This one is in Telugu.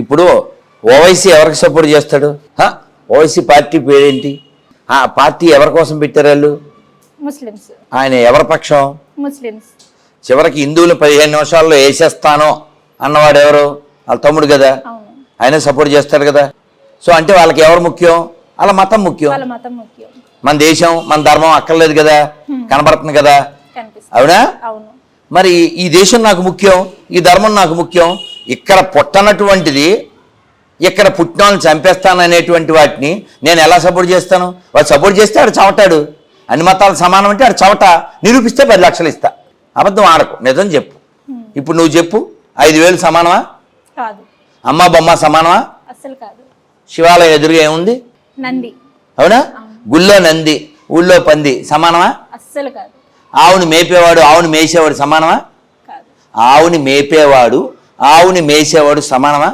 ఇప్పుడు ఓవైసీ ఎవరికి సపోర్ట్ చేస్తాడు? ఓవైసీ పార్టీ పేరేంటి? ఆ పార్టీ ఎవరి కోసం పెట్టారు వాళ్ళు? ముస్లిమ్స్. ఆయన ఎవరి పక్షం? ముస్లిమ్స్. చివరికి హిందువులు 15 నిమిషాల్లో వేసేస్తాను అన్నవాడు ఎవరు? వాళ్ళ తమ్ముడు కదా, అవును, ఆయన సపోర్ట్ చేస్తాడు కదా. సో అంటే వాళ్ళకి ఎవరు ముఖ్యం? వాళ్ళ మతం ముఖ్యం. వాళ్ళ మతం ముఖ్యం. మన దేశం మన ధర్మం అక్కర్లేదు కదా, కనబడుతుంది కదా, కనిపిస్తుంది. అవునా? అవును. మరి ఈ దేశం నాకు ముఖ్యం, ఈ ధర్మం నాకు ముఖ్యం. ఇక్కడ పుట్టనటువంటిది ఇక్కడ పుట్టిన వాళ్ళని చంపేస్తాననేటువంటి వాటిని నేను ఎలా సపోర్ట్ చేస్తాను? వాడు సపోర్ట్ చేస్తే ఆడు చవటాడు. అన్ని మతాలు సమానం అంటే ఆడు చవట. నిరూపిస్తే 10 లక్షలు ఇస్తా. అబద్ధం ఆడకు, నిజం చెప్పు. ఇప్పుడు నువ్వు చెప్పు, 5,000 సమానమా? కాదు. అమ్మ బొమ్మ సమానమా? అస్సలు కాదు. శివాలయం ఎదురుగా ఏముంది? నంది. అవునా? గుళ్ళో నంది, ఊళ్ళో పంది సమానమా? అస్సలు కాదు. ఆవుని మేపేవాడు ఆవుని మేసేవాడు సమానమా? కాదు. ఆవుని మేపేవాడు ఆవుని మేసేవాడు సమానమా?